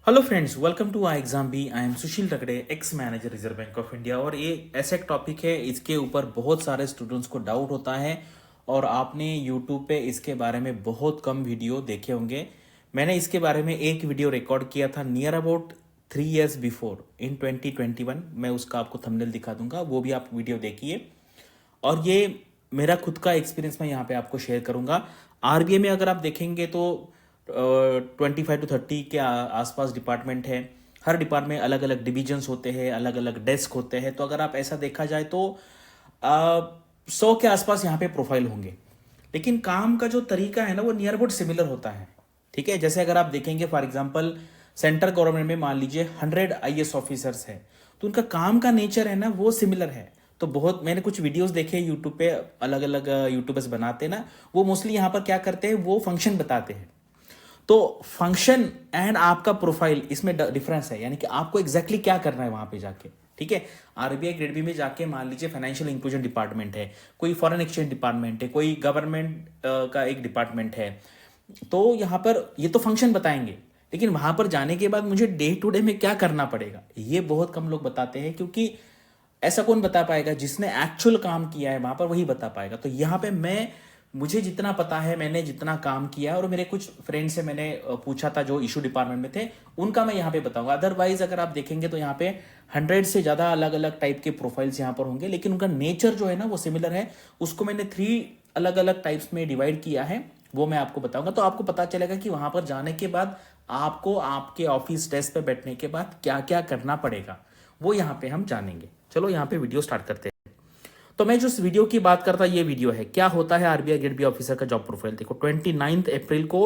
Hello friends, welcome to I exam B. I am Sushil Ragade, ex manager Reserve Bank of India. और ये ऐसा एक topic है, इसके ऊपर बहुत सारे स्टूडेंट्स को डाउट होता है और आपने यूट्यूब पे इसके बारे में बहुत कम वीडियो देखे होंगे। मैंने इसके बारे में एक वीडियो रिकॉर्ड किया था near about 3 years before in 2021। मैं उसका आपको थंबनेल दिखा दूंगा, वो भी आप वीडियो देखिए। और ये मेरा खुद का एक्सपीरियंस मैं यहाँ पे आपको शेयर करूंगा। आरबीआई में अगर आप देखेंगे तो 25 to 30 के आसपास डिपार्टमेंट है। हर डिपार्टमेंट अलग अलग डिविजन्स होते हैं, अलग अलग डेस्क होते हैं। तो अगर आप ऐसा देखा जाए तो 100 के आसपास यहाँ पे प्रोफाइल होंगे, लेकिन काम का जो तरीका है ना वो नियर अबाउट सिमिलर होता है। ठीक है, जैसे अगर आप देखेंगे फॉर एग्जांपल सेंट्रल गवर्नमेंट में मान लीजिए 100 आईएएस ऑफिसर्स है, तो उनका काम का नेचर है ना वो सिमिलर है। तो बहुत मैंने कुछ वीडियोस देखे यूट्यूब पे, अलग अलग यूट्यूबर्स बनाते हैं ना, वो मोस्टली यहाँ पर क्या करते हैं, वो फंक्शन बताते हैं। तो फंक्शन एंड आपका प्रोफाइल इसमें डिफरेंस है, यानी कि आपको एग्जैक्टली क्या करना है वहां पे जाके। ठीक है, आरबीआई ग्रेड बी में जाके मान लीजिए फाइनेंशियल इंक्लूजन डिपार्टमेंट है, कोई फॉरेन एक्सचेंज डिपार्टमेंट है, कोई गवर्नमेंट का एक डिपार्टमेंट है। तो यहाँ पर ये तो फंक्शन बताएंगे, लेकिन वहां पर जाने के बाद मुझे डे टू डे में क्या करना पड़ेगा ये बहुत कम लोग बताते हैं, क्योंकि ऐसा कौन बता पाएगा, जिसने एक्चुअल काम किया है वहां पर वही बता पाएगा। तो यहाँ पे मुझे जितना पता है, मैंने जितना काम किया और मेरे कुछ फ्रेंड से मैंने पूछा था जो इशू डिपार्टमेंट में थे, उनका मैं यहाँ पे बताऊंगा। अदरवाइज अगर आप देखेंगे तो यहाँ पे 100 से ज्यादा अलग अलग टाइप के प्रोफाइल्स यहाँ पर होंगे, लेकिन उनका नेचर जो है ना वो सिमिलर है। उसको मैंने 3 अलग अलग टाइप्स में डिवाइड किया है, वो मैं आपको बताऊंगा। तो आपको पता चलेगा कि वहां पर जाने के बाद आपको आपके ऑफिस डेस्क पे बैठने के बाद क्या क्या करना पड़ेगा, वो यहाँ पे हम जानेंगे। चलो यहाँ पे वीडियो स्टार्ट करते हैं। तो मैं जो वीडियो की बात करता, ये वीडियो है क्या होता है आरबीआई ग्रेड बी ऑफिसर का जॉब प्रोफाइल। देखो 29 अप्रैल को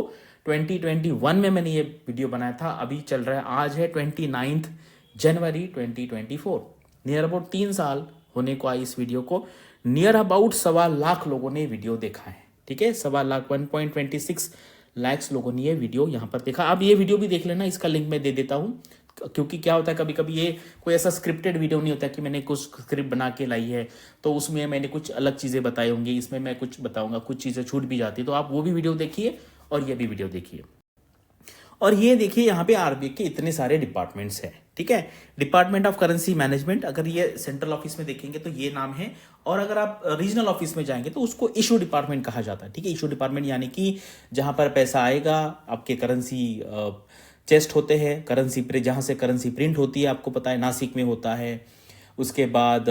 2021 में मैंने ये वीडियो बनाया था। अभी चल रहा है, आज है 29 जनवरी 2024। नियर अबाउट 3 साल होने को आई इस वीडियो को। नियर अबाउट 1.25 लाख लोगों ने वीडियो देखा है। ठीक है, 1.25 लाख 1.26 लाख लोगों ने ये वीडियो यहाँ पर देखा। अब ये वीडियो भी देख लेना, इसका लिंक मैं दे देता हूँ, क्योंकि क्या होता है कभी कभी ये कोई ऐसा स्क्रिप्टेड वीडियो नहीं होता कि मैंने कुछ स्क्रिप्ट बना के लाई है तो उसमें मैंने कुछ अलग चीजें बताई होंगी, इसमें मैं कुछ बताऊंगा, कुछ चीजें छूट भी जाती है। तो आप वो भी वीडियो देखिए और ये भी वीडियो देखिए। और ये देखिए यहाँ पे आरबीआई के इतने सारे डिपार्टमेंट्स हैं। ठीक है, डिपार्टमेंट ऑफ करेंसी मैनेजमेंट, अगर ये सेंट्रल ऑफिस में देखेंगे तो ये नाम है। और अगर आप रीजनल ऑफिस में जाएंगे तो उसको इशू डिपार्टमेंट कहा जाता है। ठीक है, इशू डिपार्टमेंट यानी कि जहां पर पैसा आएगा, आपके करेंसी चेस्ट होते हैं, करेंसी जहां से करेंसी प्रिंट होती है, आपको पता है नासिक में होता है। उसके बाद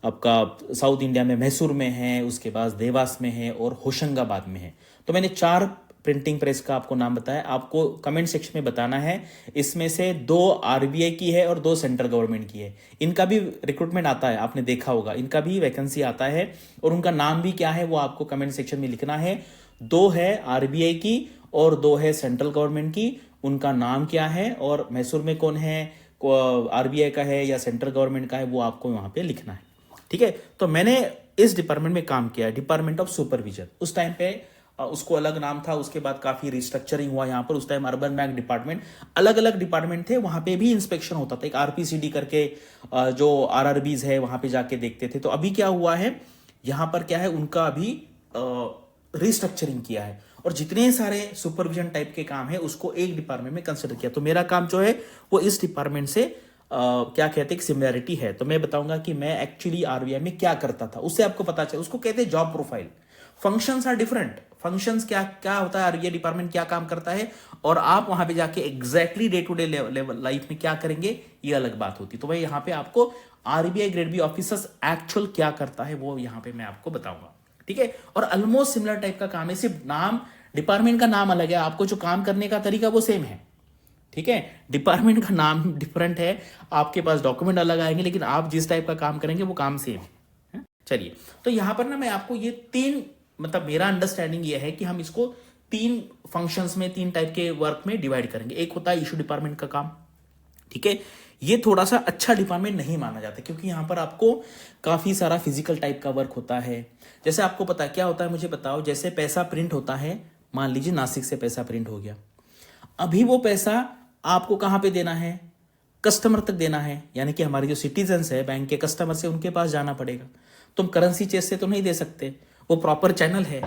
आपका साउथ इंडिया में मैसूर में है, उसके बाद देवास में है और होशंगाबाद में है। तो मैंने 4 प्रिंटिंग प्रेस का आपको नाम बताया। आपको कमेंट सेक्शन में बताना है, इसमें से 2 आरबीआई की है और 2 सेंट्रल गवर्नमेंट की है। इनका भी रिक्रूटमेंट आता है, आपने देखा होगा, इनका भी वैकेंसी आता है और उनका नाम भी क्या है वो आपको कमेंट सेक्शन में लिखना है। 2 है आरबीआई की और 2 है सेंट्रल गवर्नमेंट की, उनका नाम क्या है और मैसूर में कौन है, आरबीआई का है या सेंट्रल गवर्नमेंट का है, वो आपको वहां पे लिखना है। ठीक है, तो मैंने इस डिपार्टमेंट में काम किया है, डिपार्टमेंट ऑफ सुपरविजन। उस टाइम पे उसको अलग नाम था, उसके बाद काफी रिस्ट्रक्चरिंग हुआ यहाँ पर। उस टाइम अर्बन बैंक डिपार्टमेंट, अलग अलग डिपार्टमेंट थे, वहां पे भी इंस्पेक्शन होता था। एक आरपीसीडी करके जो आरआरबीज है वहां पे जाके देखते थे। तो अभी क्या हुआ है यहाँ पर, क्या है उनका अभी रिस्ट्रक्चरिंग किया है और जितने सारे सुपरविजन टाइप के काम है उसको एक डिपार्टमेंट में कंसिडर किया। तो मेरा काम जो है वो इस डिपार्टमेंट से क्या कहते हैं, सिमिलरिटी है। तो मैं बताऊंगा कि मैं एक्चुअली आरबीआई में क्या करता था, उससे आपको पता चले। उसको कहते हैं job profile. Functions are different. Functions क्या क्या होता है, आरबीआई डिपार्टमेंट क्या काम करता है और आप वहां पे जाके exactly day to day level life में क्या करेंगे, ये अलग बात होती। तो भाई यहाँ पे आपको RBI grade B officers actual क्या करता है वो यहाँ पे मैं आपको बताऊंगा। ठीक है, और ऑलमोस्ट सिमिलर टाइप का काम है, सिर्फ नाम, डिपार्टमेंट का नाम अलग है, आपको जो काम करने का तरीका वो सेम है। ठीक है, डिपार्टमेंट का नाम डिफरेंट है, आपके पास डॉक्यूमेंट अलग आएंगे, लेकिन आप जिस टाइप का काम करेंगे वो काम सेम है। चलिए, तो यहां पर ना मैं आपको ये 3, मतलब मेरा अंडरस्टैंडिंग ये है कि हम इसको 3 फंक्शंस में, 3 टाइप के वर्क में डिवाइड करेंगे। एक होता है इशू डिपार्टमेंट का काम। ठीक है, ये थोड़ा सा अच्छा डिपार्टमेंट नहीं माना जाता, क्योंकि यहां पर आपको काफी सारा फिजिकल टाइप का वर्क होता है। जैसे आपको पता है क्या होता है, मुझे बताओ। जैसे पैसा प्रिंट होता है, मान लीजिए नासिक से पैसा प्रिंट हो गया, अभी वो पैसा आपको कहां पे देना है, कस्टमर तक देना है, यानी कि हमारे जो सिटीजन्स है, बैंक के कस्टमर से, उनके पास जाना पड़ेगा। तुम करेंसी चेस से तो नहीं दे सकते, वो प्रॉपर चैनल है।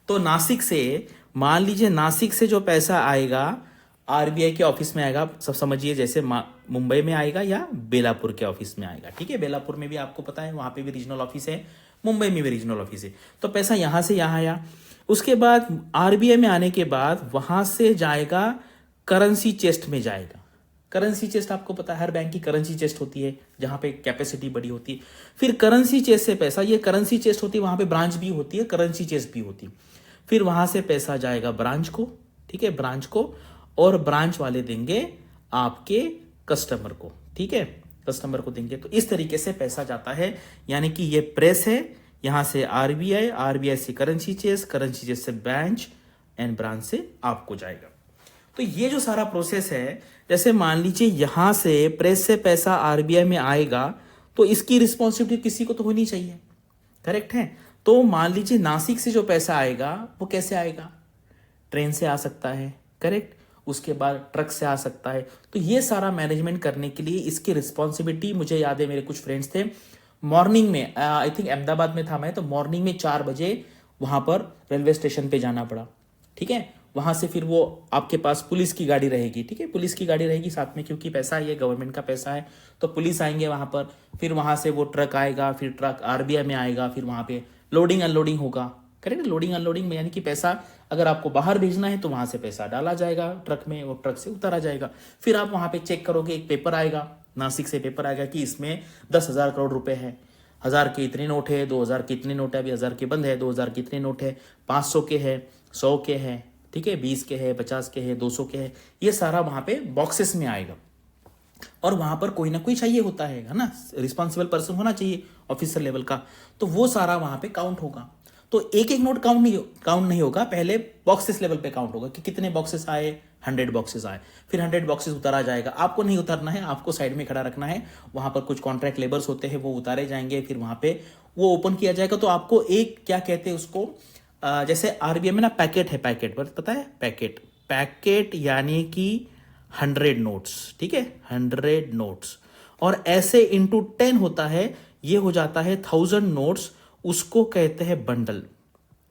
तो नासिक से, मान लीजिए नासिक से जो पैसा आएगा आरबीआई के ऑफिस में आएगा, सब समझिए जैसे मुंबई में आएगा या बेलापुर के ऑफिस में आएगा। ठीक है, बेलापुर में भी आपको पता है वहां पे भी रीजनल ऑफिस है, मुंबई में भी रीजनल ऑफिस है। तो पैसा यहां से यहां आया, उसके बाद आरबीआई में आने के बाद वहां से जाएगा करेंसी चेस्ट में जाएगा। करेंसी चेस्ट आपको पता है हर बैंक की करेंसी चेस्ट होती है जहां पे कैपेसिटी बड़ी होती है। फिर करेंसी चेस्ट से पैसा, ये करेंसी चेस्ट होती है, वहां पे ब्रांच भी होती है, करेंसी चेस्ट भी होती है। फिर वहां से पैसा जाएगा ब्रांच को, ठीक है, ब्रांच को, और ब्रांच वाले देंगे आपके कस्टमर को। ठीक है, कस्टमर को देंगे। तो इस तरीके से पैसा जाता है, यानी कि ये प्रेस है, यहां से आरबीआई, आरबीआई से करेंसी चेस्ट, करेंसी चेस्ट से ब्रांच, एंड ब्रांच से आपको जाएगा। तो ये जो सारा प्रोसेस है, जैसे मान लीजिए यहां से प्रेस से पैसा आरबीआई में आएगा, तो इसकी रिस्पॉन्सिबिलिटी किसी को तो होनी चाहिए, करेक्ट है। तो मान लीजिए नासिक से जो पैसा आएगा वो कैसे आएगा, ट्रेन से आ सकता है, करेक्ट, उसके बाद ट्रक से आ सकता है। तो ये सारा मैनेजमेंट करने के लिए इसकी रिस्पॉन्सिबिलिटी, मुझे याद है मेरे कुछ फ्रेंड्स थे, मॉर्निंग में आई थिंक अहमदाबाद में था मैं, तो मॉर्निंग में 4 बजे वहां पर रेलवे स्टेशन पे जाना पड़ा। ठीक है, वहां से फिर वो आपके पास पुलिस की गाड़ी रहेगी, ठीक है, पुलिस की गाड़ी रहेगी साथ में, क्योंकि पैसा ये गवर्नमेंट का पैसा है, तो पुलिस आएंगे वहां पर। फिर वहां से वो ट्रक आएगा, फिर ट्रक आरबीआई में आएगा, फिर वहां पे लोडिंग अनलोडिंग होगा, करेक्ट, लोडिंग अनलोडिंग में यानी कि पैसा अगर आपको बाहर भेजना है तो वहां से पैसा डाला जाएगा ट्रक में, वो ट्रक से उतारा जाएगा। फिर आप वहां पे चेक करोगे, एक पेपर आएगा, नासिक से पेपर आएगा कि इसमें 10,000 करोड़ रुपए है, 1000 के इतने नोट है, 2000 के इतने नोट है, अभी 1000 के बंद है, 2000 के इतने नोट है, 500 के है, 100 के है, ठीक है, 20 के है, 50 के है, 200 के है, ये सारा वहां पे बॉक्सेस में आएगा। और वहां पर कोई ना कोई चाहिए होता है ना, रिस्पॉन्सिबल पर्सन होना चाहिए ऑफिसर लेवल का, तो वो सारा वहां पे काउंट होगा। तो एक एक नोट काउंट नहीं होगा, पहले बॉक्सेस लेवल पे काउंट होगा कि कितने बॉक्सेस आए, 100 बॉक्सेस आए, फिर 100 बॉक्सेस उतारा जाएगा। आपको नहीं उतारना है, आपको साइड में खड़ा रखना है, वहां पर कुछ कॉन्ट्रैक्ट लेबर्स होते हैं, वो उतारे जाएंगे, फिर वहां पे वो ओपन किया जाएगा। तो आपको एक क्या कहते हैं उसको, जैसे आरबीआई में ना पैकेट है, पैकेट पर पता है, पैकेट, पैकेट यानी कि 100 नोट्स, ठीक है, 100 नोट्स, और ऐसे इंटू 10 होता है, ये हो जाता है 1000 नोट्स, उसको कहते हैं बंडल।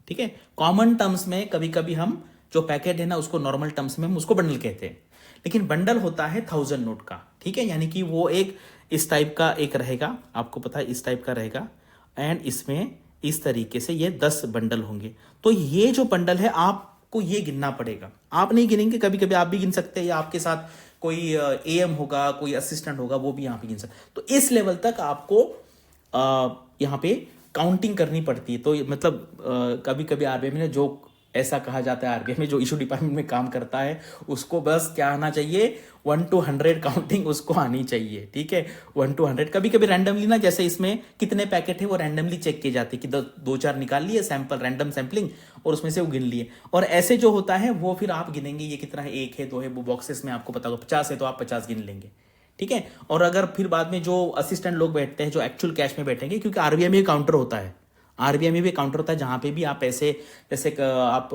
ठीक है, कॉमन टर्म्स में कभी कभी हम जो पैकेट है ना उसको नॉर्मल टर्म्स में हम उसको बंडल कहते हैं, लेकिन बंडल होता है 1000 नोट का। ठीक है, यानी कि वो एक इस टाइप का एक रहेगा, आपको पता है इस टाइप का रहेगा, एंड इसमें इस तरीके से ये 10 बंडल होंगे। तो ये जो बंडल है आपको ये गिनना पड़ेगा, आप नहीं गिनेंगे, कभी कभी आप भी गिन सकते हैं, या आपके साथ कोई एएम होगा, कोई असिस्टेंट होगा, वो भी यहाँ पे गिन सकते। तो इस लेवल तक आपको यहाँ पे काउंटिंग करनी पड़ती है। तो मतलब कभी कभी आरबीआई में जो ऐसा कहा जाता है, आरबीआई में जो इशू डिपार्टमेंट में काम करता है उसको बस क्या आना चाहिए, 1 to 100 काउंटिंग उसको आनी चाहिए। ठीक है, 1 to 100, कभी कभी रैंडमली ना, जैसे इसमें कितने पैकेट है वो रैंडमली चेक किए जाते हैं कि 2-4 निकाल लिए सैंपल, रैंडम सैंपलिंग, और उसमें से वो गिन लिए। और ऐसे जो होता है वो फिर आप गिनेंगे ये कितना है, 1 है, 2 है, वो बॉक्सेस में आपको पता होगा, 50 है तो आप 50 गिन लेंगे। ठीक है, और अगर फिर बाद में जो असिस्टेंट लोग बैठते हैं जो एक्चुअल कैश में बैठेंगे, क्योंकि आरबीआई में काउंटर होता है, आरबीआई में भी काउंटर होता है, जहां पे भी आप पैसे, जैसे आप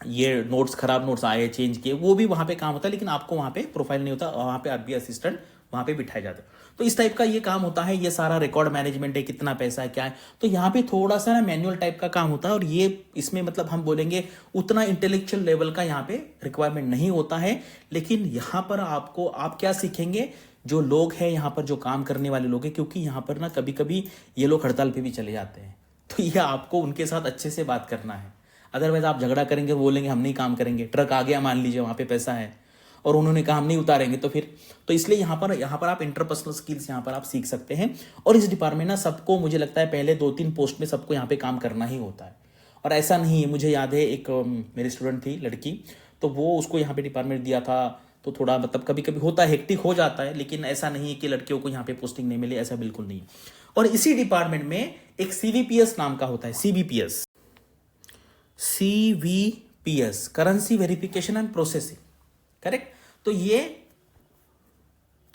ये नोट्स, खराब नोट्स आए, चेंज किए, वो भी वहां पे काम होता है, लेकिन आपको वहां पे प्रोफाइल नहीं होता, वहां पे आरबीआई असिस्टेंट वहां पे बिठाए जाते हैं। तो इस टाइप का ये काम होता है, ये सारा रिकॉर्ड मैनेजमेंट है, कितना पैसा है, क्या है। तो यहाँ पे थोड़ा सा ना मैनुअल टाइप का काम होता है, और ये इसमें मतलब हम बोलेंगे उतना इंटेलेक्चुअल लेवल का यहाँ पे रिक्वायरमेंट नहीं होता है। लेकिन यहाँ पर आपको, आप क्या सीखेंगे, जो लोग हैं यहाँ पर, जो काम करने वाले लोग हैं, क्योंकि यहाँ पर ना कभी कभी ये लोग हड़ताल पे भी चले जाते हैं, तो ये आपको उनके साथ अच्छे से बात करना है। अदरवाइज आप झगड़ा करेंगे, बोलेंगे हम नहीं काम करेंगे, ट्रक आ गया मान लीजिए, वहां पे पैसा है और उन्होंने कहा हम नहीं उतारेंगे, तो फिर, तो इसलिए यहाँ पर आप इंटरपर्सनल स्किल्स यहाँ पर आप सीख सकते हैं। और इस डिपार्टमेंट ना सबको, मुझे लगता है पहले 2-3 पोस्ट में सबको यहाँ पे काम करना ही होता है, और ऐसा नहीं है। मुझे याद है एक मेरी स्टूडेंट थी लड़की, तो वो उसको यहाँ पे डिपार्टमेंट दिया था, तो थोड़ा मतलब कभी कभी होता है, हेक्टिक हो जाता है, लेकिन ऐसा नहीं है कि लड़कियों को यहाँ पे पोस्टिंग नहीं मिले, ऐसा बिल्कुल नहीं। और इसी डिपार्टमेंट में एक सीवीपीएस नाम का होता है, CVPS, CVPS, currency verification and processing, correct. तो ये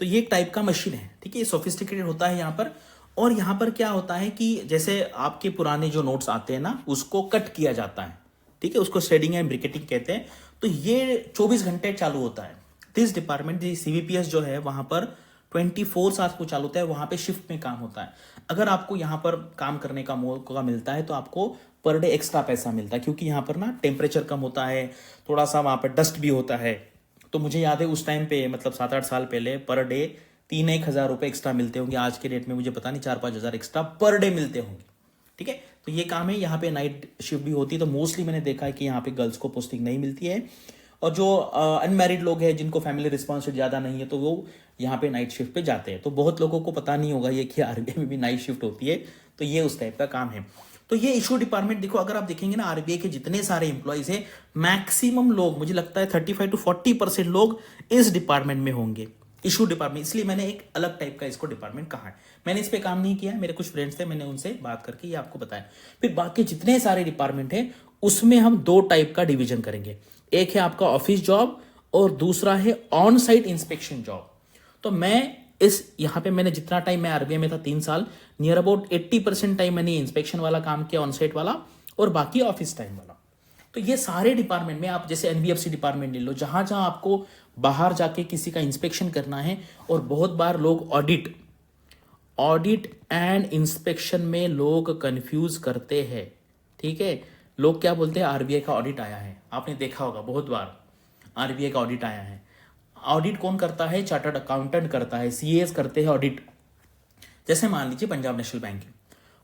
एक टाइप का मशीन है, ठीक है, ये सोफिस्टिकेटेड होता है यहाँ पर। और यहाँ पर क्या होता है कि जैसे आपके पुराने जो नोट्स आते हैं ना, उसको कट किया जाता है, ठीक है, उसको शेडिंग एंड ब्रिकेटिंग कहते हैं। तो ये 24 घंटे चालू होता है। दिस डिपार्टमेंट, सीवीपीएस जो है वहां पर 24 आवर्स को चालू होता है, वहां पे शिफ्ट में काम होता है। अगर आपको यहाँ पर काम करने का मौका मिलता है तो आपको पर डे एक्स्ट्रा पैसा मिलता है, क्योंकि यहाँ पर ना टेम्परेचर कम होता है, थोड़ा सा वहां पर डस्ट भी होता है, तो मुझे याद है उस टाइम पे मतलब 7-8 साल पहले पर डे 3-1 हज़ार रुपये एक्स्ट्रा मिलते होंगे। आज के डेट में मुझे पता नहीं 4-5 हज़ार एक्स्ट्रा पर डे मिलते होंगे। ठीक है, तो ये काम है। यहाँ पे नाइट शिफ्ट भी होती है, तो मोस्टली मैंने देखा है कि यहाँ पे गर्ल्स को पोस्टिंग नहीं मिलती है, और जो अनमैरिड लोग हैं जिनको फैमिली रिस्पॉन्सिबिलिटी ज़्यादा नहीं है तो वो यहाँ पे नाइट शिफ्ट पे जाते हैं। तो बहुत लोगों को पता नहीं होगा ये कि आरबीआई में भी नाइट शिफ्ट होती है, तो ये उस टाइप का काम है। तो ये इशू डिपार्टमेंट देखो, अगर आप देखेंगे ना आरबीआई के जितने सारे एम्प्लॉयज हैं, मैक्सिमम लोग मुझे लगता है 35 to 40% लोग इस डिपार्टमेंट में होंगे, इशू डिपार्टमेंट। इसलिए मैंने एक अलग टाइप का इसको डिपार्टमेंट कहा है। मैंने इस पे काम नहीं किया, मेरे कुछ फ्रेंड्स थे, मैंने उनसे बात करके ये आपको बताया। फिर बाकी जितने सारे डिपार्टमेंट हैं उसमें हम 2 टाइप का डिवीजन करेंगे। एक है आपका ऑफिस जॉब और दूसरा है ऑन साइट इंस्पेक्शन जॉब। तो मैं इस यहाँ पे मैंने जितना टाइम मैं आरबीआई में था 3 साल, नियर अबाउट 80% टाइम मैंने इंस्पेक्शन वाला काम किया, ऑन साइट वाला, और बाकी ऑफिस टाइम वाला। तो ये सारे डिपार्टमेंट में आप जैसे एनबीएफसी डिपार्टमेंट ले लो, जहां जहां आपको बाहर जाके किसी का इंस्पेक्शन करना है, और बहुत बार लोग ऑडिट एंड इंस्पेक्शन में लोग कंफ्यूज करते हैं। ठीक है, लोग क्या बोलते हैं आरबीआई का ऑडिट आया है, आपने देखा होगा बहुत बार आरबीआई का ऑडिट आया है। ऑडिट कौन करता है? चार्टर्ड अकाउंटेंट करता है, सीएस करते हैं ऑडिट। जैसे मान लीजिए पंजाब नेशनल बैंक है,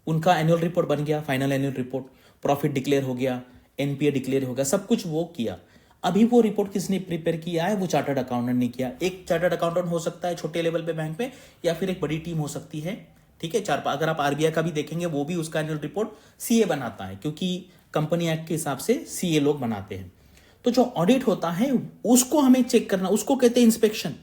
उनका एनुअल रिपोर्ट बन गया, final annual report, profit declare हो गया, एनपीए डिक्लेयर हो गया, सब कुछ वो किया। अभी वो रिपोर्ट किसने प्रिपेयर किया है? वो चार्टर्ड अकाउंटेंट ने किया। एक चार्टर्ड अकाउंटेंट हो सकता है छोटे लेवल पे बैंक में, या फिर एक बड़ी टीम हो सकती है। ठीक है, अगर आप आरबीआई का भी देखेंगे, वो भी उसका एनुअल रिपोर्ट सीए बनाता है, क्योंकि कंपनी एक्ट के हिसाब से सीए लोग बनाते हैं। तो जो ऑडिट होता है उसको हमें चेक करना, उसको कहते हैं इंस्पेक्शन।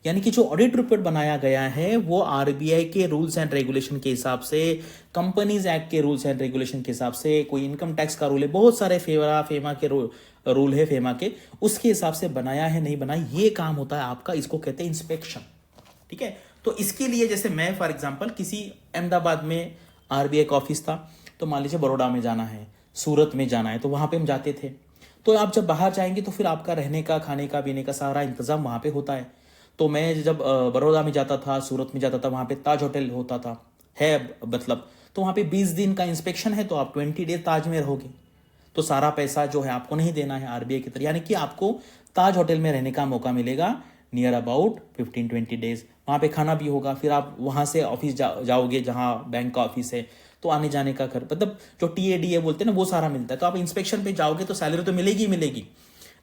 यानी कि जो ऑडिट रिपोर्ट बनाया गया है वो आरबीआई के रूल्स एंड रेगुलेशन के हिसाब से, कंपनीज एक्ट के रूल्स एंड रेगुलेशन के हिसाब से, कोई इनकम टैक्स का रूल है, बहुत सारे फेमा के रूल है फेमा के, उसके हिसाब से बनाया है नहीं बनाया, ये काम होता है आपका, इसको कहते हैं इंस्पेक्शन। ठीक है, तो इसके लिए जैसे मैं फॉर एग्जांपल किसी अहमदाबाद में आरबीआई का ऑफिस था, तो मान लीजिए बड़ौदा में जाना है, सूरत में जाना है, तो वहां पे हम जाते थे। तो आप जब बाहर जाएंगे तो फिर आपका रहने का, खाने का, पीने का सारा इंतजाम वहां पे होता है। तो मैं जब बड़ौदा में जाता था, सूरत में जाता था, वहां पे ताज होटल होता था, है मतलब, तो वहां पे 20 दिन का इंस्पेक्शन है, तो आप 20 डेज ताज में रहोगे, तो सारा पैसा जो है आपको नहीं देना है आरबीआई की तरफ, यानी कि आपको ताज होटल में रहने का मौका मिलेगा नियर अबाउट 15-20 डेज। वहाँ पे खाना भी होगा, फिर आप वहाँ से ऑफिस जाओगे जहाँ बैंक का ऑफिस है, तो आने जाने का खर्च, मतलब जो टीएडी है बोलते हैं ना, वो सारा मिलता है। तो आप इंस्पेक्शन पे जाओगे तो सैलरी तो मिलेगी ही मिलेगी,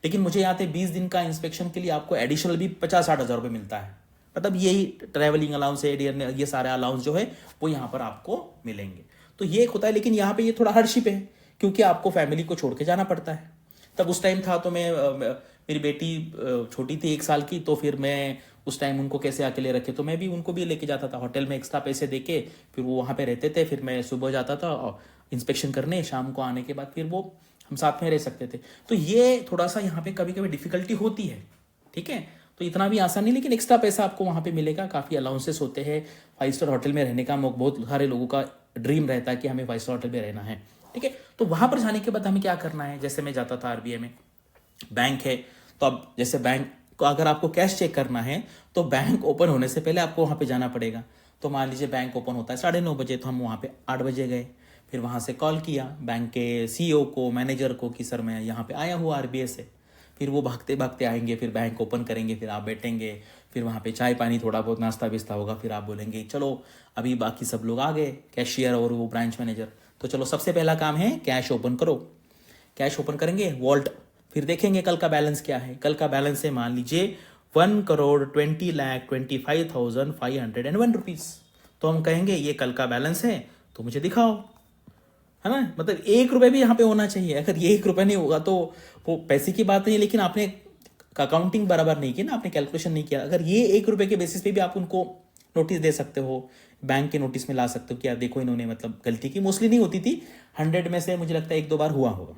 लेकिन मुझे याद है 20 दिन का इंस्पेक्शन के लिए आपको एडिशनल भी 50-60 हज़ार रुपये मिलता है। मतलब यही ट्रैवलिंग अलाउंस है, ये सारे अलाउंस जो है वो यहाँ पर आपको मिलेंगे। तो ये एक होता है, लेकिन यहाँ पे ये थोड़ा हर्शिप है, क्योंकि आपको फैमिली को छोड़ के जाना पड़ता है। तब उस टाइम था तो मेरी बेटी छोटी थी 1 साल की, तो फिर मैं उस टाइम उनको कैसे अकेले रखे, तो मैं भी उनको भी लेके जाता था होटल में, एक्स्ट्रा पैसे देके, फिर वो वहाँ पे रहते थे, फिर मैं सुबह जाता था इंस्पेक्शन करने, शाम को आने के बाद फिर वो हम साथ में रह सकते थे। तो ये थोड़ा सा यहाँ पे कभी कभी डिफिकल्टी होती है। ठीक है, तो इतना भी आसान नहीं, लेकिन एक्स्ट्रा पैसा आपको वहाँ पे मिलेगा, काफ़ी अलाउंसेस होते हैं। 5 स्टार होटल में रहने का बहुत सारे लोगों का ड्रीम रहता है कि हमें 5 स्टार होटल में रहना है। ठीक है, तो वहाँ पर जाने के बाद हमें क्या करना है? जैसे मैं जाता था आरबीआई में, बैंक है, तो अब जैसे बैंक को अगर आपको कैश चेक करना है तो बैंक ओपन होने से पहले आपको वहाँ पे जाना पड़ेगा। तो मान लीजिए बैंक ओपन होता है 9:30 बजे, तो हम वहाँ पे 8 बजे गए, फिर वहाँ से कॉल किया बैंक के सीईओ को, मैनेजर को कि सर मैं यहाँ पे आया हूँ आरबीआई से। फिर वो भागते भागते आएंगे, फिर बैंक ओपन करेंगे, फिर आप बैठेंगे, फिर वहाँ पे चाय पानी थोड़ा बहुत नाश्ता बिस्ता होगा, फिर आप बोलेंगे चलो अभी बाकी सब लोग आ गए, कैशियर और वो ब्रांच मैनेजर, तो चलो सबसे पहला काम है कैश ओपन करो। कैश ओपन करेंगे, वॉल्ट, फिर देखेंगे कल का बैलेंस क्या है। कल का बैलेंस है मान लीजिए 1,20,25,501 रुपीज़। तो हम कहेंगे ये कल का बैलेंस है, तो मुझे दिखाओ, है ना। मतलब 1 रुपये भी यहाँ पे होना चाहिए। अगर ये 1 रुपये नहीं होगा तो वो पैसे की बात नहीं है, लेकिन आपने अकाउंटिंग बराबर नहीं की ना, आपने कैलकुलेशन नहीं किया। अगर ये 1 रुपये के बेसिस पे भी आप उनको नोटिस दे सकते हो, बैंक के नोटिस में ला सकते हो कि यार देखो इन्होंने मतलब गलती की। मोस्टली नहीं होती थी, 100 में से मुझे लगता है 1-2 बार हुआ होगा।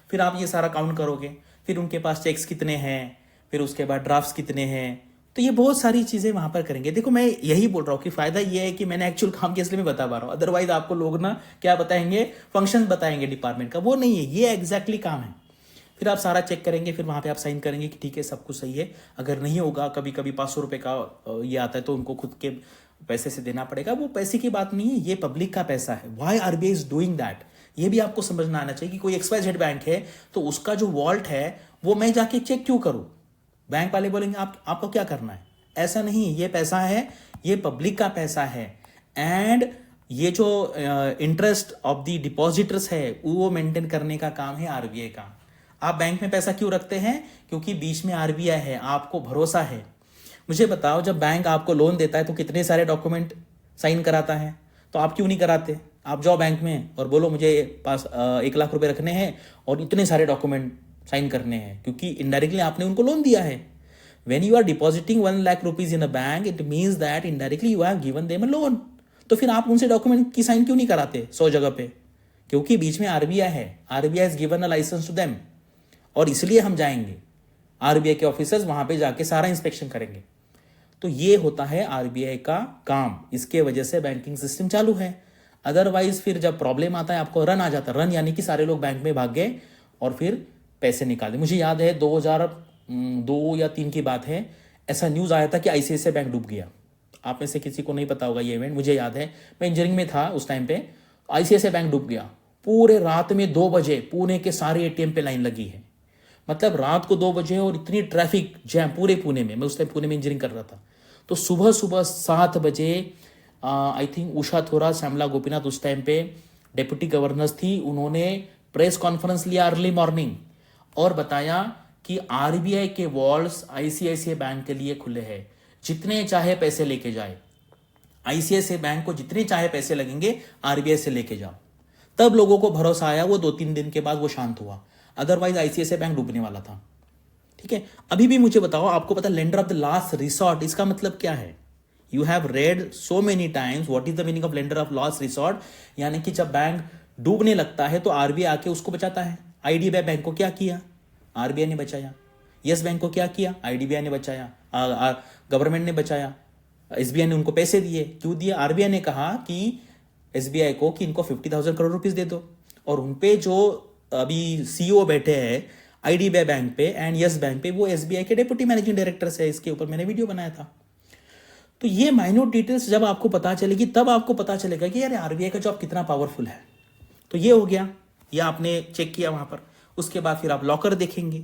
फिर आप ये सारा काउंट करोगे, फिर उनके पास चेक्स कितने हैं, फिर उसके बाद ड्राफ्ट्स कितने हैं, तो ये बहुत सारी चीज़ें वहाँ पर करेंगे। देखो मैं यही बोल रहा हूँ कि फ़ायदा ये है कि मैंने एक्चुअल काम के इसलिए मैं बता पा रहा हूँ, अदरवाइज आपको लोग ना क्या बताएंगे, फंक्शन बताएंगे डिपार्टमेंट का, वो नहीं है, ये एग्जैक्टली काम है। फिर आप सारा चेक करेंगे, फिर वहाँ पे आप साइन करेंगे कि ठीक है सब कुछ सही है। अगर नहीं होगा, कभी कभी 500 रुपये का ये आता है तो उनको खुद के पैसे से देना पड़ेगा। वो पैसे की बात नहीं है, ये पब्लिक का पैसा है। Why RBI is doing that, ये भी आपको समझना आना चाहिए कि कोई XYZ बैंक है तो उसका जो वॉल्ट है वो मैं जाके चेक क्यों करूँ। बैंक वाले बोलेंगे आपको क्या करना है। ऐसा नहीं, ये पैसा है, ये पब्लिक का पैसा है, एंड ये जो इंटरेस्ट ऑफ द डिपॉजिटर्स है वो मेंटेन करने का काम है आरबीआई का। आप बैंक में पैसा क्यों रखते हैं? क्योंकि बीच में आरबीआई है, आपको भरोसा है। मुझे बताओ, जब बैंक आपको लोन देता है तो कितने सारे डॉक्यूमेंट साइन कराता है, तो आप क्यों नहीं कराते? आप जाओ बैंक में और बोलो मुझे पास 1 लाख रुपए रखने हैं और इतने सारे डॉक्यूमेंट साइन करने हैं, क्योंकि इनडायरेक्टली आपने उनको लोन दिया है। When you are depositing 1 lakh rupees in a bank, it means that indirectly you have given them a loan. तो फिर आप उनसे डॉक्यूमेंट की साइन क्यों नहीं कराते 100 जगह पे? क्योंकि बीच में आरबीआई है, RBI has given a licence to them, और इसलिए हम जाएंगे, आरबीआई के ऑफिसर्स वहां पे जाके सारा इंस्पेक्शन करेंगे। तो ये होता है आरबीआई का काम, इसके वजह से बैंकिंग सिस्टम चालू है। अदरवाइज फिर जब प्रॉब्लम आता है आपको रन आ जाता है। रन यानी कि सारे लोग बैंक में भाग गए और फिर पैसे निकाले। मुझे याद है 2002 या 3 की बात है, ऐसा न्यूज़ आया था कि आईसीआईसीआई बैंक डूब गया। आप में से किसी को नहीं पता होगा ये इवेंट, मुझे याद है मैं इंजीनियरिंग में था उस टाइम पे। आईसीआईसीआई बैंक डूब गया। पूरे रात में 2 बजे पुणे के सारे एटीएम पे लाइन लगी है। मतलब रात को 2 बजे और इतनी ट्रैफिक जैम पूरे पुणे में। मैं उस टाइम पुणे में इंजीनियरिंग कर रहा था। तो सुबह सुबह 7 बजे आई थिंक उषा थोरा, श्यामला गोपीनाथ उस टाइम पे डेप्यूटी गवर्नर्स थी, उन्होंने प्रेस कॉन्फ्रेंस लिया अर्ली मॉर्निंग और बताया कि आरबीआई के वॉल्स आईसीआईसीआई बैंक के लिए खुले हैं, जितने चाहे पैसे लेके जाए। आईसीआईसीआई बैंक को जितने चाहे पैसे लगेंगे आरबीआई से लेके जाओ। तब लोगों को भरोसा आया, वो 2-3 दिन के बाद वो शांत हुआ। अदरवाइज आईसीआईसीआई बैंक डूबने वाला था। ठीक है, अभी भी मुझे बताओ, आपको पता lender of the last resort इसका मतलब क्या है? You have read so many times what is the meaning of lender of last resort. यानी कि जब बैंक डूबने लगता है तो आरबीआई आके उसको बचाता है। आईडीबीआई बैंक को क्या किया? आरबीआई ने बचाया। यस बैंक को क्या किया? आईडीबीआई ने बचाया, गवर्नमेंट ने बचाया। एसबीआई ने उनको पैसे दिए। क्यों दिए? आरबीआई ने कहा कि एसबीआई को कि इनको 50,000 करोड़ रुपीस दे दो। और उनपे जो अभी सीईओ बैठे हैं आईडीबीआई बैंक पे एंड यस बैंक पे, वो एसबीआई के डेप्यूटी मैनेजिंग डायरेक्टर्स है। इसके ऊपर मैंने वीडियो बनाया था। तो ये माइन्यूट डिटेल्स जब आपको पता चलेगी तब आपको पता चलेगा कि यार आरबीआई का जॉब कितना पावरफुल है। तो ये हो गया, ये आपने चेक किया वहां पर। उसके बाद फिर आप लॉकर देखेंगे,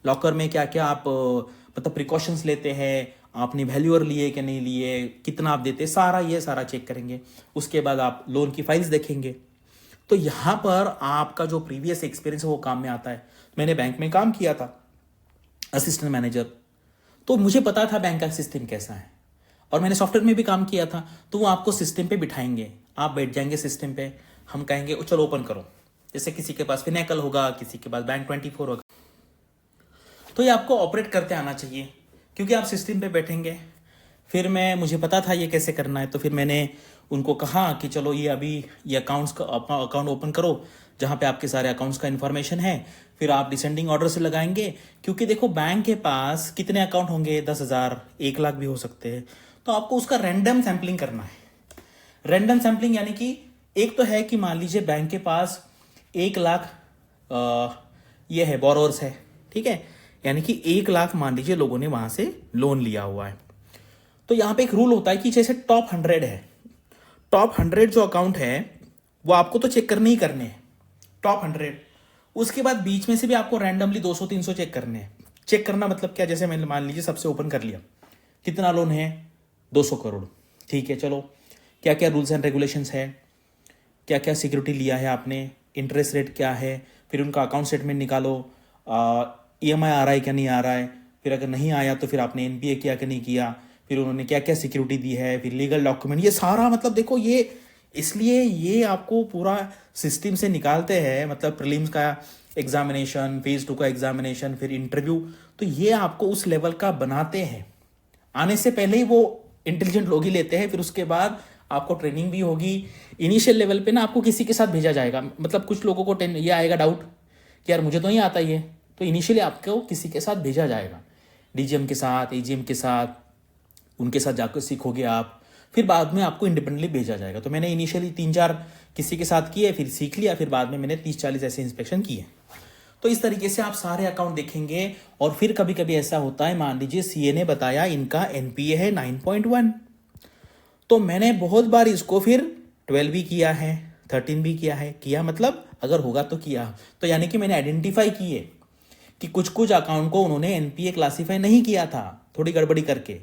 लॉकर में क्या क्या आप मतलब प्रिकॉशंस लेते हैं, आपने वैल्यूअर लिए कि नहीं लिए, कितना आप देते, ये सारा चेक करेंगे। उसके बाद आप लोन की फाइल्स देखेंगे। तो यहाँ पर आपका जो प्रीवियस एक्सपीरियंस है वो काम में आता है। मैंने बैंक में काम किया था असिस्टेंट मैनेजर, तो मुझे पता था बैंक का सिस्टम कैसा है। और मैंने सॉफ्टवेयर में भी काम किया था। तो वो आपको सिस्टम पे बिठाएंगे, आप बैठ जाएंगे सिस्टम पे, हम कहेंगे चलो ओपन करो। जैसे किसी के पास फिनेकल होगा, किसी के पास बैंक 24 होगा। तो ये आपको ऑपरेट करते आना चाहिए, क्योंकि आप सिस्टम पे बैठेंगे। फिर मुझे पता था ये कैसे करना है। तो फिर मैंने उनको कहा कि चलो ये अभी ये अकाउंट्स का अकाउंट ओपन करो, जहाँ पे आपके सारे अकाउंट्स का इन्फॉर्मेशन है। फिर आप डिसेंडिंग ऑर्डर से लगाएंगे, क्योंकि देखो बैंक के पास कितने अकाउंट होंगे, 10,000, 1 लाख भी हो सकते हैं। तो आपको उसका रैंडम सैम्पलिंग करना है। रैंडम सैम्पलिंग यानी कि एक तो है कि मान लीजिए बैंक के पास 1 लाख ये है बोरोवर्स है, ठीक है, यानी कि 1 लाख मान लीजिए लोगों ने वहां से लोन लिया हुआ है। तो यहां पे एक रूल होता है कि जैसे टॉप 100 है, टॉप 100 जो अकाउंट है वो आपको तो चेक करने ही करने हैं, टॉप 100। उसके बाद बीच में से भी आपको रैंडमली 200-300 चेक करने हैं। चेक करना मतलब क्या? जैसे मैंने मान लीजिए सबसे ओपन कर लिया, कितना लोन है? 200 करोड़। ठीक है, चलो क्या क्या रूल्स एंड रेगुलेशंस है, क्या क्या सिक्योरिटी लिया है आपने, इंटरेस्ट रेट क्या है, फिर उनका अकाउंट स्टेटमेंट निकालो, ईएमआई आ रहा है क्या नहीं आ रहा है, फिर अगर नहीं आया तो फिर आपने एनपीए किया कि नहीं किया, फिर उन्होंने क्या क्या सिक्योरिटी दी है, फिर लीगल डॉक्यूमेंट, ये सारा मतलब देखो ये इसलिए ये आपको पूरा सिस्टम से निकालते हैं। मतलब प्रीलिम्स का एग्जामिनेशन, फेज 2 का एग्जामिनेशन, फिर इंटरव्यू, तो ये आपको उस लेवल का बनाते हैं। आने से पहले ही वो इंटेलिजेंट लोग ही लेते हैं, फिर उसके बाद आपको ट्रेनिंग भी होगी। इनिशियल लेवल पे ना आपको किसी के साथ भेजा जाएगा। मतलब कुछ लोगों को ये आएगा डाउट कि यार मुझे तो नहीं आता ये, तो इनिशियली आपको किसी के साथ भेजा जाएगा, डीजीएम के साथ, एजीएम के साथ, उनके साथ जाकर सीखोगे आप, फिर बाद में आपको इंडिपेंडेंटली भेजा जाएगा। तो मैंने इनिशियली 3-4 किसी के साथ किए, फिर सीख लिया, फिर बाद में मैंने 30-40 ऐसे इंस्पेक्शन किए। तो इस तरीके से आप सारे अकाउंट देखेंगे। और फिर कभी कभी ऐसा होता है, मान लीजिए सीए ने बताया इनका एनपीए है 9.1, तो मैंने बहुत बार इसको फिर 12 भी किया है, 13 भी किया है। किया मतलब अगर होगा तो किया, तो यानी कि मैंने आइडेंटिफाई किए कि कुछ कुछ अकाउंट को उन्होंने एनपीए क्लासीफाई नहीं किया था, थोड़ी गड़बड़ी करके।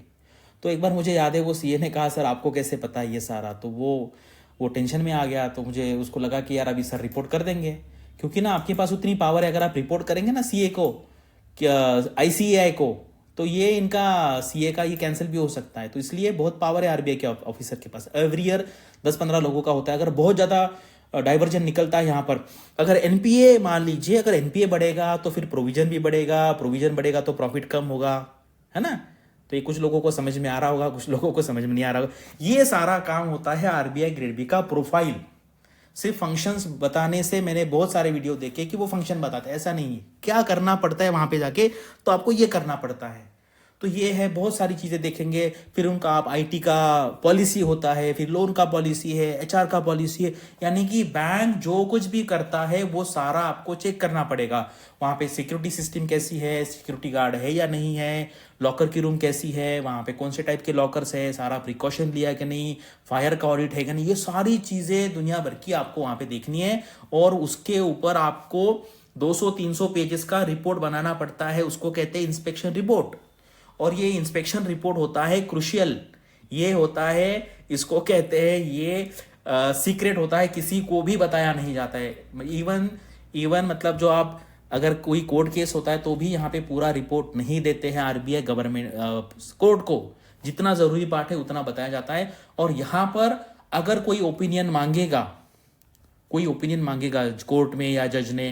तो एक बार मुझे याद है वो सीए ने कहा सर आपको कैसे पता है ये सारा, तो वो टेंशन में आ गया। तो मुझे उसको लगा कि यार अभी सर रिपोर्ट कर देंगे, क्योंकि ना आपके पास उतनी पावर है, अगर आप रिपोर्ट करेंगे ना सीए को, आईसीएआई को, तो ये इनका सीए का ये कैंसिल भी हो सकता है। तो इसलिए बहुत पावर है आरबीआई के ऑफिसर के पास। एवरी ईयर 10-15 लोगों का होता है। अगर बहुत ज़्यादा डाइवर्जन निकलता है यहाँ पर, अगर एनपीए मान लीजिए, अगर एनपीए बढ़ेगा तो फिर प्रोविजन भी बढ़ेगा, प्रोविजन बढ़ेगा तो प्रॉफिट कम होगा, है ना। तो ये कुछ लोगों को समझ में आ रहा होगा, कुछ लोगों को समझ में नहीं आ रहा होगा। ये सारा काम होता है आरबीआई ग्रेड बी का प्रोफाइल। सिर्फ फंक्शंस बताने से, मैंने बहुत सारे वीडियो देखे कि वो फंक्शन बताते हैं, ऐसा नहीं है। क्या करना पड़ता है वहां पे जाके, तो आपको ये करना पड़ता है। तो ये है, बहुत सारी चीज़ें देखेंगे। फिर उनका आप आईटी का पॉलिसी होता है, फिर लोन का पॉलिसी है, एचआर का पॉलिसी है, यानी कि बैंक जो कुछ भी करता है वो सारा आपको चेक करना पड़ेगा। वहाँ पे सिक्योरिटी सिस्टम कैसी है, सिक्योरिटी गार्ड है या नहीं है, लॉकर की रूम कैसी है, वहाँ पे कौन से टाइप के लॉकर्स है, सारा प्रिकॉशन लिया कि नहीं, फायर का ऑडिट है कि नहीं, ये सारी चीज़ें दुनिया भर की आपको वहाँ पे देखनी है। और उसके ऊपर आपको 200-300 पेजेस का रिपोर्ट बनाना पड़ता है, उसको कहते हैं इंस्पेक्शन रिपोर्ट। और ये इंस्पेक्शन रिपोर्ट होता है क्रुशियल, ये होता है, इसको कहते हैं, ये सीक्रेट होता है, किसी को भी बताया नहीं जाता है। इवन मतलब जो आप, अगर कोई कोर्ट केस होता है तो भी यहाँ पे पूरा रिपोर्ट नहीं देते हैं आरबीआई गवर्नमेंट कोर्ट को। जितना जरूरी पार्ट है उतना बताया जाता है। और यहाँ पर अगर कोई ओपिनियन मांगेगा कोर्ट में या जज ने,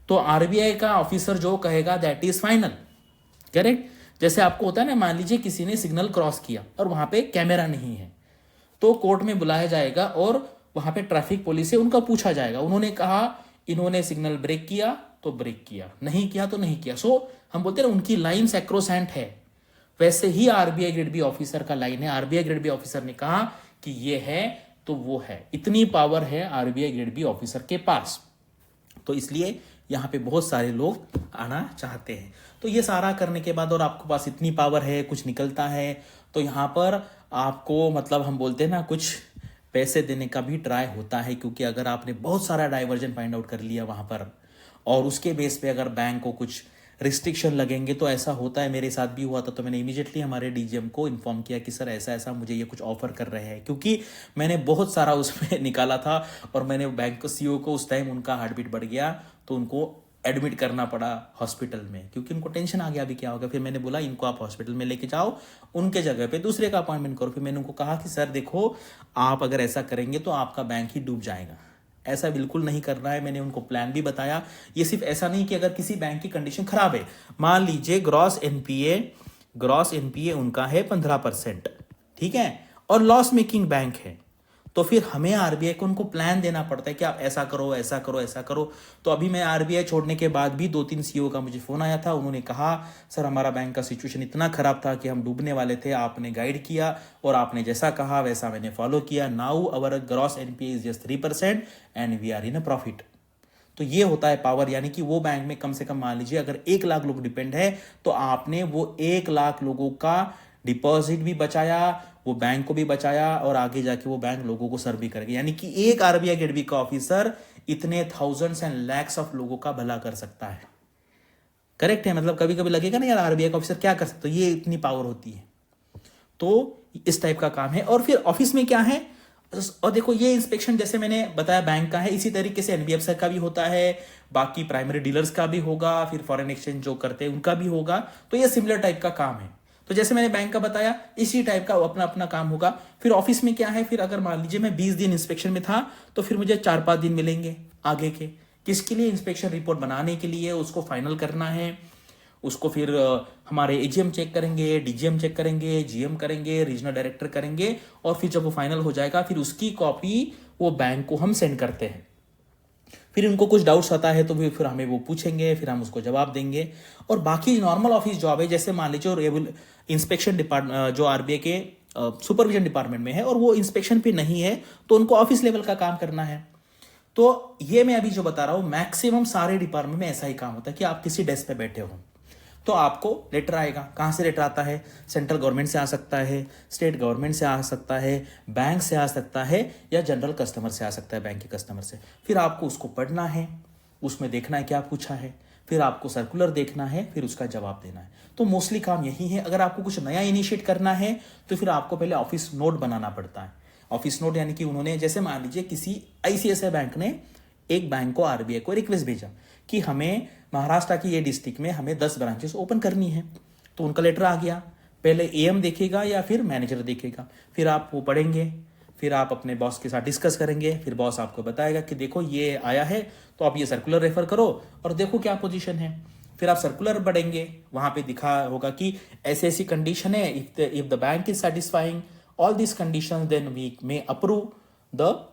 तो आरबीआई का ऑफिसर जो कहेगा दैट इज फाइनल, करेक्ट। जैसे आपको होता है ना, मान लीजिए किसी ने सिग्नल क्रॉस किया और वहां पे कैमरा नहीं है, तो कोर्ट में बुलाया जाएगा और वहां पे ट्रैफिक पुलिस से उनका पूछा जाएगा, उन्होंने कहा इन्होंने सिग्नल ब्रेक किया तो ब्रेक किया, नहीं किया तो नहीं किया। सो हम बोलते हैं उनकी लाइन सैक्रोसेंट है। वैसे ही आरबीआई ग्रेड बी ऑफिसर का लाइन है। आरबीआई ग्रेड बी ऑफिसर ने कहा कि ये है तो वो है, इतनी पावर है आरबीआई ग्रेड बी ऑफिसर के पास। तो इसलिए यहाँ पे बहुत सारे लोग आना चाहते हैं। तो ये सारा करने के बाद, और आपके पास इतनी पावर है, कुछ निकलता है, तो यहाँ पर आपको मतलब हम बोलते हैं ना, कुछ पैसे देने का भी ट्राई होता है। क्योंकि अगर आपने बहुत सारा डाइवर्जन फाइंड आउट कर लिया वहाँ पर, और उसके बेस पे अगर बैंक को कुछ रिस्ट्रिक्शन लगेंगे, तो ऐसा होता है, मेरे साथ भी हुआ था। तो मैंने इमीडिएटली हमारे डीजीएम को इन्फॉर्म किया कि सर ऐसा ऐसा मुझे ये कुछ ऑफर कर रहे हैं, क्योंकि मैंने बहुत सारा उसमें निकाला था। और मैंने बैंक को, सीईओ को, उस टाइम उनका हार्ट बीट बढ़ गया तो उनको एडमिट करना पड़ा हॉस्पिटल में, क्योंकि उनको टेंशन आ गया अभी क्या होगा। फिर मैंने बोला इनको आप हॉस्पिटल में लेके जाओ, उनके जगह पे दूसरे का अपॉइंटमेंट करो। फिर मैंने उनको कहा कि सर देखो, आप अगर ऐसा करेंगे तो आपका बैंक ही डूब जाएगा, ऐसा बिल्कुल नहीं करना है। मैंने उनको प्लान भी बताया। ये सिर्फ ऐसा नहीं कि अगर किसी बैंक की कंडीशन खराब है, मान लीजिए ग्रॉस एनपीए उनका है 15%, ठीक है, और लॉस मेकिंग बैंक है, तो फिर हमें आरबीआई को उनको प्लान देना पड़ता है कि आप ऐसा करो, ऐसा करो, ऐसा करो। तो अभी मैं आरबीआई छोड़ने के बाद भी 2-3 सीईओ का मुझे फोन आया था, उन्होंने कहा सर हमारा बैंक का सिचुएशन इतना खराब था कि हम डूबने वाले थे, आपने गाइड किया और आपने जैसा कहा वैसा मैंने फॉलो किया। Now our gross NPA is just 3% and we are in a profit. तो ये होता है पावर, यानी कि वो बैंक में कम से कम मान लीजिए अगर 1 लाख लोग डिपेंड है, तो आपने वो 1 लाख लोगों का डिपॉजिट भी बचाया, वो बैंक को भी बचाया, और आगे जाके वो बैंक लोगों को सर्व भी करेगा। यानी कि एक आरबीआई ग्रेड बी का ऑफिसर इतने थाउजेंड्स एंड लैक्स ऑफ लोगों का भला कर सकता है। करेक्ट है, मतलब कभी कभी लगेगा ना यार आरबीआई का ऑफिसर क्या कर सकता है, ये इतनी पावर होती है। तो इस टाइप का काम है। और फिर ऑफिस में क्या है, और देखो ये इंस्पेक्शन जैसे मैंने बताया बैंक का है, इसी तरीके से एनबीएफसी का भी होता है, बाकी प्राइमरी डीलर्स का भी होगा, फिर फॉरेन एक्सचेंज जो करते हैं उनका भी होगा। तो ये सिमिलर टाइप का काम है। तो जैसे मैंने बैंक का बताया, इसी टाइप का अपना अपना काम होगा। फिर ऑफिस में क्या है, फिर अगर मान लीजिए मैं 20 दिन इंस्पेक्शन में था, तो फिर मुझे 4-5 दिन मिलेंगे आगे के, किसके लिए, इंस्पेक्शन रिपोर्ट बनाने के लिए, उसको फाइनल करना है। उसको फिर हमारे एजीएम चेक करेंगे, डीजीएम चेक करेंगे, जीएम करेंगे, रीजनल डायरेक्टर करेंगे, और फिर जब वो फाइनल हो जाएगा फिर उसकी कॉपी वो बैंक को हम सेंड करते हैं। फिर उनको कुछ डाउट्स आता है तो फिर हमें वो पूछेंगे, फिर हम उसको जवाब देंगे। और बाकी नॉर्मल ऑफिस जॉब है, जैसे मान लीजिए इंस्पेक्शन डिपार्टमेंट जो आरबीआई के सुपरविजन डिपार्टमेंट में है और वो इंस्पेक्शन पे नहीं है, तो उनको ऑफिस लेवल का काम करना है। तो ये मैं अभी जो बता रहा हूं, मैक्सिमम सारे डिपार्टमेंट में ऐसा ही काम होता है कि आप किसी डेस्क पे बैठे हो तो आपको लेटर आएगा। कहाँ से लेटर आता है, सेंट्रल गवर्नमेंट से आ सकता है, स्टेट गवर्नमेंट से आ सकता है, बैंक से आ सकता है, या जनरल कस्टमर से आ सकता है, बैंक के कस्टमर से। फिर आपको उसको पढ़ना है, उसमें देखना है क्या पूछा है, फिर आपको सर्कुलर देखना है, फिर उसका जवाब देना है। तो मोस्टली काम यही है। अगर आपको कुछ नया इनिशिएट करना है तो फिर आपको पहले ऑफिस नोट बनाना पड़ता है। ऑफिस नोट यानी कि उन्होंने, जैसे मान लीजिए किसी आईसीआईसीआई बैंक ने एक बैंक को, आरबीआई को रिक्वेस्ट भेजा कि हमें महाराष्ट्र की ये डिस्ट्रिक्ट में हमें 10 ब्रांचेस ओपन करनी है, तो उनका लेटर आ गया। पहले एएम देखेगा या फिर मैनेजर देखेगा, फिर आप वो पढ़ेंगे, फिर आप अपने बॉस के साथ डिस्कस करेंगे, फिर बॉस आपको बताएगा कि देखो ये आया है तो आप ये सर्कुलर रेफर करो और देखो क्या पोजीशन है। फिर आप सर्कुलर पढ़ेंगे, वहां पे दिखा होगा कि ऐसी ऐसी कंडीशन है, if the bank is satisfying all this condition then we may approve the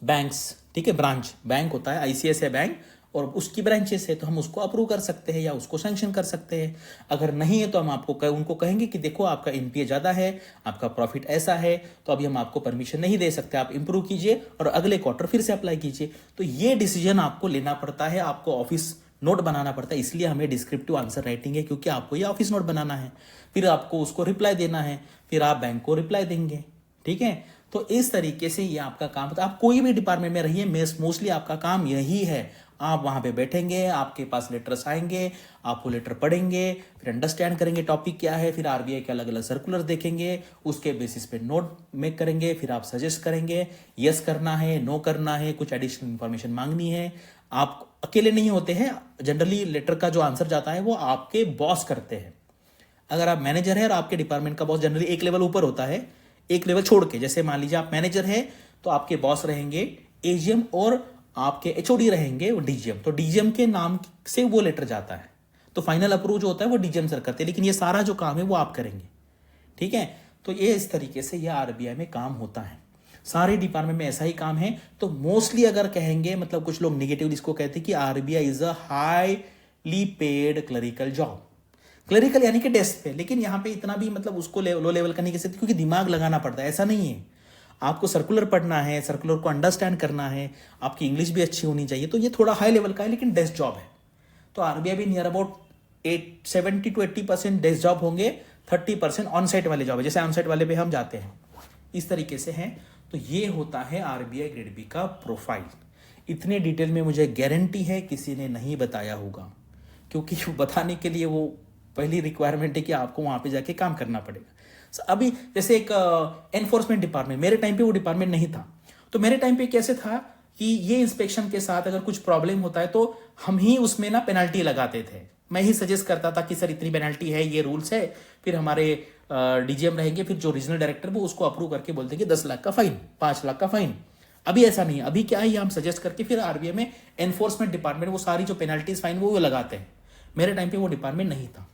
banks. ठीक है, ब्रांच बैंक होता है आईसीआईसीआई बैंक और उसकी ब्रांचेस है तो हम उसको अप्रूव कर सकते हैं या उसको सैंक्शन कर सकते हैं। अगर नहीं है तो हम उनको कहेंगे कि देखो आपका एनपीए ज़्यादा है, आपका प्रॉफिट ऐसा है, तो अभी हम आपको परमिशन नहीं दे सकते, आप इंप्रूव कीजिए और अगले क्वार्टर फिर से अप्लाई कीजिए। तो ये डिसीजन आपको लेना पड़ता है, आपको ऑफिस नोट बनाना पड़ता है। इसलिए हमें डिस्क्रिप्टिव आंसर राइटिंग है, क्योंकि आपको ये ऑफिस नोट बनाना है, फिर आपको उसको रिप्लाई देना है, फिर आप बैंक को रिप्लाई देंगे। ठीक है, तो इस तरीके से ये आपका काम होता है। आप कोई भी डिपार्टमेंट में रहिए, मोस्टली आपका काम यही है। आप वहां पे बैठेंगे, आपके पास लेटर्स आएंगे, आप वो लेटर पढ़ेंगे, फिर अंडरस्टैंड करेंगे टॉपिक क्या है, फिर आरबीआई के अलग अलग सर्कुलर देखेंगे, उसके बेसिस पे नोट मेक करेंगे, फिर आप सजेस्ट करेंगे यस करना है, नो करना है, कुछ एडिशनल इंफॉर्मेशन मांगनी है। आप अकेले नहीं होते हैं, जनरली लेटर का जो आंसर जाता है वो आपके बॉस करते हैं। अगर आप मैनेजर है और आपके डिपार्टमेंट का बॉस जनरली एक लेवल ऊपर होता है, एक लेवल छोड़ के, जैसे मान लीजिए आप मैनेजर है तो आपके बॉस रहेंगे एजीएम और आपके एचओडी रहेंगे वो डीजीएम। तो डीजीएम के नाम से वो लेटर जाता है, तो फाइनल अप्रूव जो होता है वो डीजीएम सर करते हैं, लेकिन ये सारा जो काम है वो आप करेंगे। ठीक है, तो ये इस तरीके से ये आरबीआई में काम होता है। सारे डिपार्टमेंट में ऐसा ही काम है। तो मोस्टली अगर कहेंगे, मतलब कुछ लोग निगेटिव इसको कहते हैं कि RBI is a highly paid clerical job. Clerical यानी कि डेस्क पे, लेकिन यहाँ पे इतना भी मतलब उसको लो लेवल का नहीं कह सकते, क्योंकि दिमाग लगाना पड़ता है। ऐसा नहीं है, आपको सर्कुलर पढ़ना है, सर्कुलर को अंडरस्टैंड करना है, आपकी इंग्लिश भी अच्छी होनी चाहिए, तो ये थोड़ा हाई लेवल का है, लेकिन डेस्क जॉब है। तो आरबीआई भी near about 70 to 80% desk job होंगे, 30% ऑन साइट वाले जॉब है, जैसे ऑन साइट वाले पे हम जाते हैं, इस तरीके से है। तो ये होता है आरबीआई ग्रेड बी का प्रोफाइल। इतने डिटेल में मुझे गारंटी है किसी ने नहीं बताया होगा, क्योंकि बताने के लिए वो पहली रिक्वायरमेंट है कि आपको वहां पे जाके काम करना पड़ेगा। अभी जैसे एक एनफोर्समेंट डिपार्टमेंट, मेरे टाइम पे वो डिपार्टमेंट नहीं था, तो मेरे टाइम पे कैसे था कि ये इंस्पेक्शन के साथ अगर कुछ प्रॉब्लम होता है तो हम ही उसमें ना पेनल्टी लगाते थे। मैं ही सजेस्ट करता था कि सर इतनी पेनल्टी है, ये रूल्स है, फिर हमारे डीजीएम रहेंगे, फिर जो रीजनल डायरेक्टर वो उसको अप्रूव करके बोलते कि 10 लाख का फाइन, 5 लाख का फाइन। अभी ऐसा नहीं है, अभी क्या है हम सजेस्ट करके फिर आरबीआई में एनफोर्समेंट डिपार्टमेंट वो सारी जो पेनल्टीज फाइन वो लगाते हैं। मेरे टाइम पे वो डिपार्टमेंट नहीं था,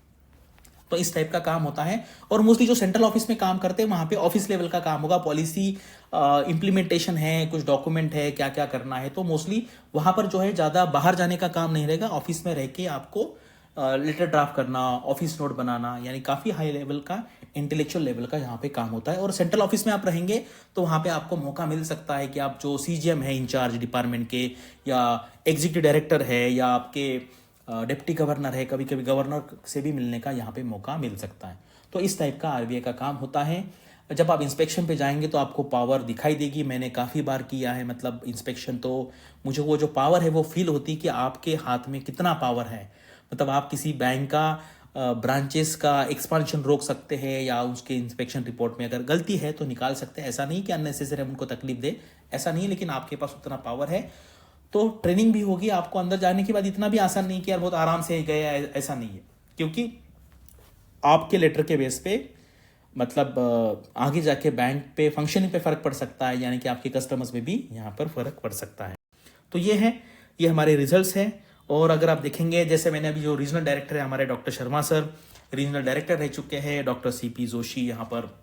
तो इस टाइप का काम होता है। और मोस्टली जो सेंट्रल ऑफिस में काम करते हैं वहां पे ऑफिस लेवल का काम होगा, पॉलिसी इंप्लीमेंटेशन है, कुछ डॉक्यूमेंट है, क्या क्या करना है, तो मोस्टली वहां पर जो है ज्यादा बाहर जाने का काम नहीं रहेगा। ऑफिस में रह के आपको लेटर ड्राफ्ट करना, ऑफिस नोट बनाना, यानी काफी हाई लेवल का, इंटेलेक्चुअल लेवल का यहाँ पे काम होता है। और सेंट्रल ऑफिस में आप रहेंगे तो वहां पे आपको मौका मिल सकता है कि आप जो सीजीएम है इंचार्ज डिपार्टमेंट के, या एग्जीक्यूटिव डायरेक्टर है, या आपके डिप्टी गवर्नर है, कभी कभी गवर्नर से भी मिलने का यहाँ पे मौका मिल सकता है। तो इस टाइप का आरबीआई का काम होता है। जब आप इंस्पेक्शन पे जाएंगे तो आपको पावर दिखाई देगी, मैंने काफ़ी बार किया है, मतलब इंस्पेक्शन, तो मुझे वो जो पावर है वो फील होती है कि आपके हाथ में कितना पावर है। मतलब आप किसी बैंक का ब्रांचेस का एक्सपांशन रोक सकते हैं, या उसके इंस्पेक्शन रिपोर्ट में अगर गलती है तो निकाल सकते हैं। ऐसा नहीं कि अननेसेसरी हम उनको तकलीफ दे, ऐसा नहीं, लेकिन आपके पास उतना पावर है। तो ट्रेनिंग भी होगी आपको, अंदर जाने के बाद इतना भी आसान नहीं कि यार बहुत आराम से गए, ऐसा नहीं है, क्योंकि आपके लेटर के बेस पे मतलब आगे जाके बैंक पे फंक्शनिंग पे फर्क पड़ सकता है, यानी कि आपके कस्टमर्स में भी यहाँ पर फर्क पड़ सकता है। तो ये है, ये हमारे रिजल्ट्स हैं। और अगर आप देखेंगे, जैसे मैंने अभी जो रीजनल डायरेक्टर है हमारे doctor Sharma sir regional director रह चुके हैं, डॉक्टर सीपी जोशी यहाँ पर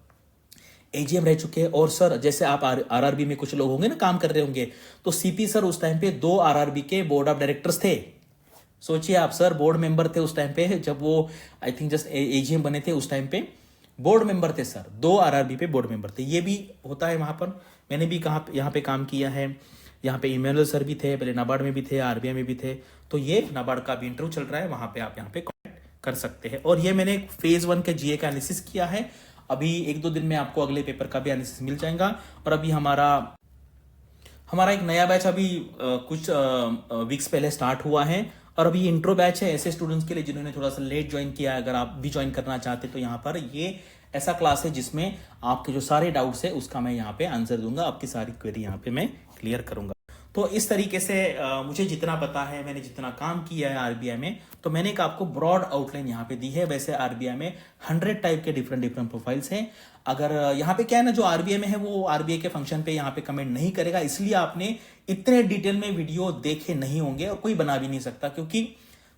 एजीएम रह चुके हैं। और सर जैसे आप आरआरबी में कुछ लोग होंगे ना काम कर रहे होंगे, तो सीपी सर उस टाइम पे 2 आरआरबी के बोर्ड ऑफ डायरेक्टर्स थे। सोचिए आप, सर बोर्ड मेंबर थे उस टाइम पे, जब वो आई थिंक जस्ट एजीएम बने थे उस टाइम पे बोर्ड मेंबर थे सर, 2 आरआरबी पे बोर्ड मेंबर थे। ये भी होता है वहां पर, मैंने भी कहा यहाँ पे काम किया है। यहाँ पे इमैनुअल सर भी थे, पहले नाबार्ड में भी थे, आरबीआई में भी थे। तो ये नाबार्ड का भी इंटरव्यू चल रहा है, वहां पे आप यहाँ पे कॉन्टेक्ट कर सकते हैं। और ये मैंने फेज 1 का जीए का एनालिसिस किया है, अभी 1-2 दिन में आपको अगले पेपर का भी एनालिसिस मिल जाएगा। और अभी हमारा एक नया बैच अभी कुछ वीक्स पहले स्टार्ट हुआ है, और अभी इंट्रो बैच है ऐसे स्टूडेंट्स के लिए जिन्होंने थोड़ा सा लेट ज्वाइन किया है। अगर आप भी ज्वाइन करना चाहते तो यहाँ पर ये ऐसा क्लास है जिसमें आपके जो सारे डाउट्स है उसका मैं यहाँ पे आंसर दूंगा, आपकी सारी क्वेरी यहाँ पे मैं क्लियर करूंगा। तो इस तरीके से मुझे जितना पता है, मैंने जितना काम किया है आरबीआई में, तो मैंने एक आपको ब्रॉड आउटलाइन यहाँ पे दी है। वैसे आरबीआई में 100 टाइप के डिफरेंट डिफरेंट प्रोफाइल्स हैं। अगर यहाँ पे क्या है ना, जो आरबीआई में है वो आरबीआई के फंक्शन पे यहाँ पे कमेंट नहीं करेगा, इसलिए आपने इतने डिटेल में वीडियो देखे नहीं होंगे और कोई बना भी नहीं सकता, क्योंकि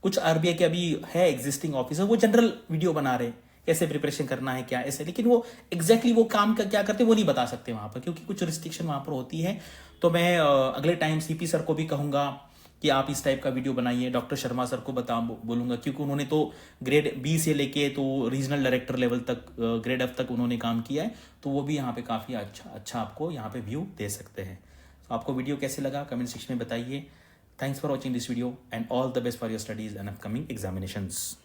कुछ आरबीआई के अभी है एग्जिस्टिंग ऑफिसर, वो जनरल वीडियो बना रहे हैं कैसे प्रिपरेशन करना है क्या ऐसे, लेकिन वो एग्जैक्टली वो काम का क्या करते वो नहीं बता सकते वहां पर, क्योंकि कुछ रिस्ट्रिक्शन वहां पर होती है। तो मैं अगले टाइम सीपी सर को भी कहूंगा कि आप इस टाइप का वीडियो बनाइए, डॉक्टर शर्मा सर को बोलूंगा, क्योंकि उन्होंने तो ग्रेड बी से लेके तो रीजनल डायरेक्टर लेवल तक, ग्रेड एफ तक उन्होंने काम किया है, तो वो भी यहाँ पे काफ़ी अच्छा आपको यहाँ पे व्यू दे सकते हैं। तो आपको वीडियो कैसे लगा कमेंट सेक्शन में बताइए। Thanks for watching this video and all the best for your studies and upcoming examinations.